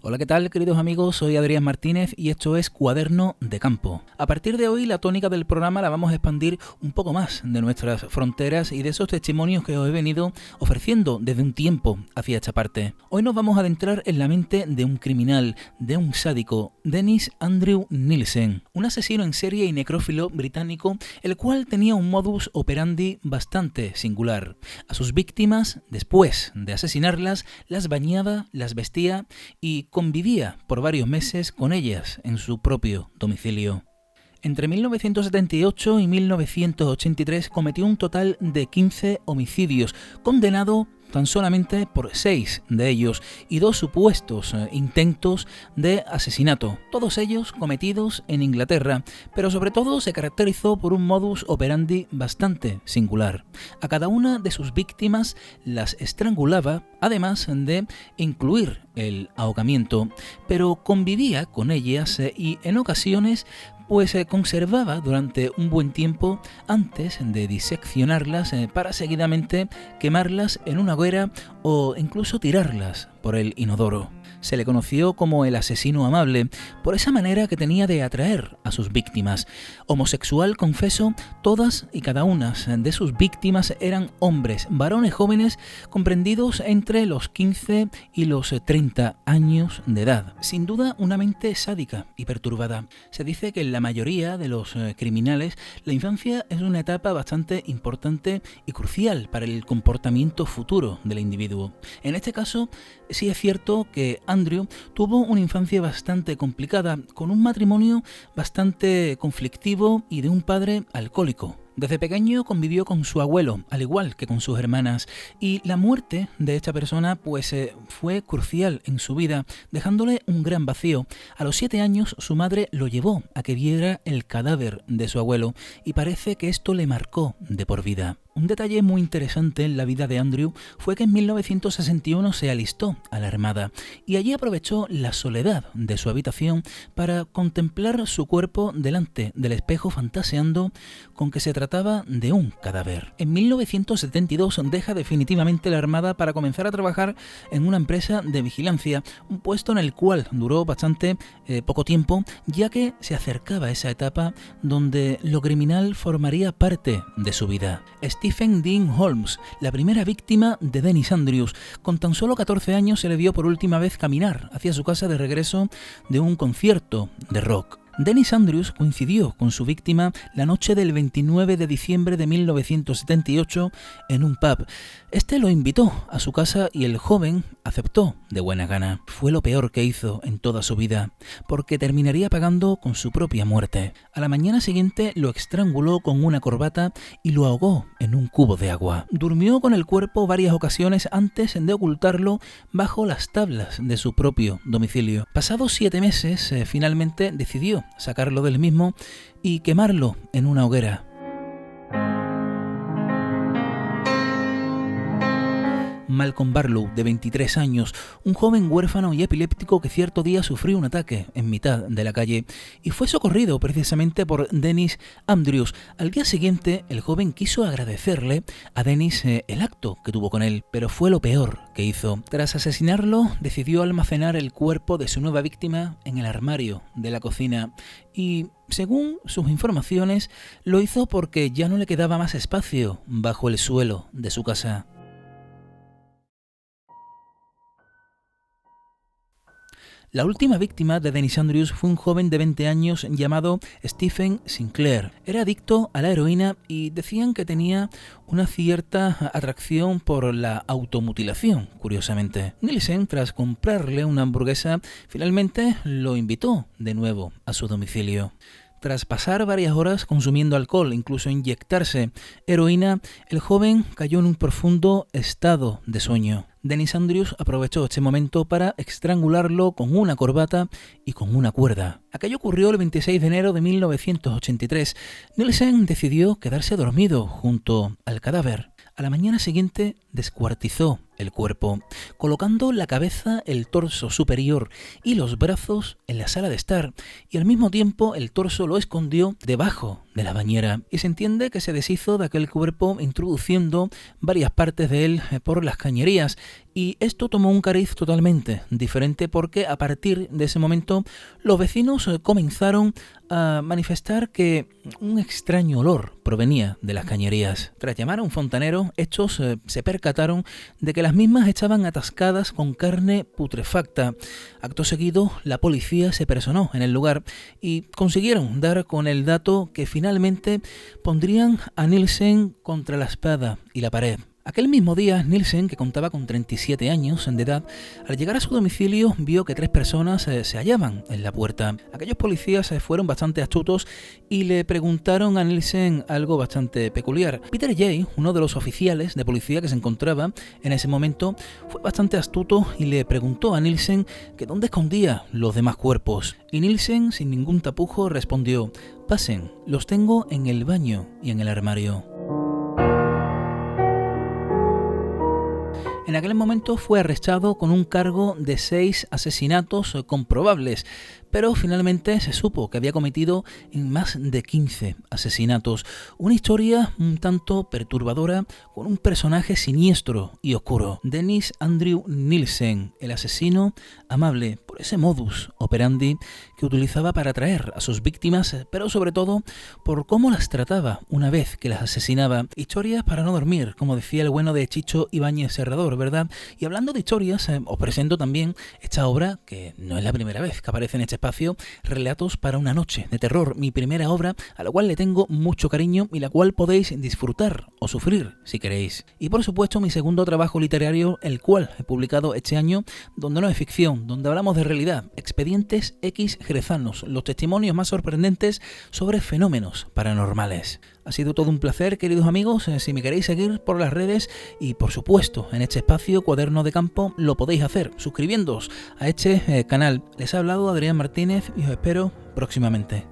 Hola, ¿qué tal, queridos amigos? Soy Adrián Martínez y esto es Cuaderno de Campo. A partir de hoy, la tónica del programa la vamos a expandir un poco más de nuestras fronteras y de esos testimonios que os he venido ofreciendo desde un tiempo hacia esta parte. Hoy nos vamos a adentrar en la mente de un criminal, de un sádico, Dennis Andrew Nielsen, un asesino en serie y necrófilo británico, el cual tenía un modus operandi bastante singular. A sus víctimas, después de asesinarlas, las bañaba, las vestía y convivía por varios meses con ellas en su propio domicilio. Entre 1978 y 1983 cometió un total de 15 homicidios, condenado tan solamente por 6 de ellos y 2 supuestos intentos de asesinato, todos ellos cometidos en Inglaterra, pero sobre todo se caracterizó por un modus operandi bastante singular. A cada una de sus víctimas las estrangulaba, además de incluir el ahogamiento, pero convivía con ellas y en ocasiones conservaba durante un buen tiempo antes de diseccionarlas para seguidamente quemarlas en una hoguera o incluso tirarlas por el inodoro. Se le conoció como el asesino amable por esa manera que tenía de atraer a sus víctimas. Homosexual, confeso, todas y cada una de sus víctimas eran hombres, varones jóvenes comprendidos entre los 15 y los 30 años de edad. Sin duda, una mente sádica y perturbada. Se dice que en la mayoría de los criminales la infancia es una etapa bastante importante y crucial para el comportamiento futuro del individuo. En este caso, sí es cierto que Andrew tuvo una infancia bastante complicada, con un matrimonio bastante conflictivo y de un padre alcohólico. Desde pequeño convivió con su abuelo, al igual que con sus hermanas, y la muerte de esta persona fue crucial en su vida, dejándole un gran vacío. A los 7 años su madre lo llevó a que viera el cadáver de su abuelo y parece que esto le marcó de por vida. Un detalle muy interesante en la vida de Andrew fue que en 1961 se alistó a la Armada y allí aprovechó la soledad de su habitación para contemplar su cuerpo delante del espejo, fantaseando con que se trataba de un cadáver. En 1972 deja definitivamente la Armada para comenzar a trabajar en una empresa de vigilancia, un puesto en el cual duró bastante poco tiempo, ya que se acercaba a esa etapa donde lo criminal formaría parte de su vida. Stephen Dean Holmes, la primera víctima de Dennis Andrews. Con tan solo 14 años se le vio por última vez caminar hacia su casa de regreso de un concierto de rock. Dennis Andrews coincidió con su víctima la noche del 29 de diciembre de 1978 en un pub. Este lo invitó a su casa y el joven aceptó de buena gana. Fue lo peor que hizo en toda su vida, porque terminaría pagando con su propia muerte. A la mañana siguiente lo estranguló con una corbata y lo ahogó en un cubo de agua. Durmió con el cuerpo varias ocasiones antes de ocultarlo bajo las tablas de su propio domicilio. Pasados 7 meses, finalmente decidió sacarlo del mismo y quemarlo en una hoguera. Malcolm Barlow, de 23 años, un joven huérfano y epiléptico que cierto día sufrió un ataque en mitad de la calle y fue socorrido precisamente por Dennis Andrews. Al día siguiente, el joven quiso agradecerle a Dennis el acto que tuvo con él, pero fue lo peor que hizo. Tras asesinarlo, decidió almacenar el cuerpo de su nueva víctima en el armario de la cocina y, según sus informaciones, lo hizo porque ya no le quedaba más espacio bajo el suelo de su casa. La última víctima de Dennis Andrews fue un joven de 20 años llamado Stephen Sinclair. Era adicto a la heroína y decían que tenía una cierta atracción por la automutilación, curiosamente. Nielsen, tras comprarle una hamburguesa, finalmente lo invitó de nuevo a su domicilio. Tras pasar varias horas consumiendo alcohol, incluso inyectarse heroína, el joven cayó en un profundo estado de sueño. Dennis Andrews aprovechó este momento para estrangularlo con una corbata y con una cuerda. Aquello ocurrió el 26 de enero de 1983. Nielsen decidió quedarse dormido junto al cadáver. A la mañana siguiente descuartizó el cuerpo, colocando la cabeza, el torso superior y los brazos en la sala de estar, y al mismo tiempo el torso lo escondió debajo de la bañera, y se entiende que se deshizo de aquel cuerpo introduciendo varias partes de él por las cañerías, y esto tomó un cariz totalmente diferente porque a partir de ese momento los vecinos comenzaron a manifestar que un extraño olor provenía de las cañerías. Tras llamar a un fontanero, estos se percataron de que las mismas estaban atascadas con carne putrefacta. Acto seguido, la policía se personó en el lugar y consiguieron dar con el dato que finalmente pondrían a Nielsen contra la espada y la pared. Aquel mismo día, Nielsen, que contaba con 37 años de edad, al llegar a su domicilio vio que 3 personas se hallaban en la puerta. Aquellos policías fueron bastante astutos y le preguntaron a Nielsen algo bastante peculiar. Peter Jay, uno de los oficiales de policía que se encontraba en ese momento, fue bastante astuto y le preguntó a Nielsen que dónde escondía los demás cuerpos. Y Nielsen, sin ningún tapujo, respondió: «Pasen, los tengo en el baño y en el armario». En aquel momento fue arrestado con un cargo de 6 asesinatos comprobables, pero finalmente se supo que había cometido más de 15 asesinatos. Una historia un tanto perturbadora con un personaje siniestro y oscuro. Dennis Andrew Nielsen, el asesino amable por ese modus operandi que utilizaba para atraer a sus víctimas, pero sobre todo por cómo las trataba una vez que las asesinaba. Historias para no dormir, como decía el bueno de Chicho Ibáñez Serrador, ¿verdad? Y hablando de historias, os presento también esta obra, que no es la primera vez que aparece en este espacio, Relatos para una noche de terror, mi primera obra, a la cual le tengo mucho cariño y la cual podéis disfrutar o sufrir si queréis. Y por supuesto mi segundo trabajo literario, el cual he publicado este año, donde no es ficción, donde hablamos de realidad, Expedientes X Jerezanos, los testimonios más sorprendentes sobre fenómenos paranormales. Ha sido todo un placer, queridos amigos. Si me queréis seguir por las redes y por supuesto en este espacio Cuaderno de Campo, lo podéis hacer suscribiéndoos a este canal. Les ha hablado Adrián Martínez y os espero próximamente.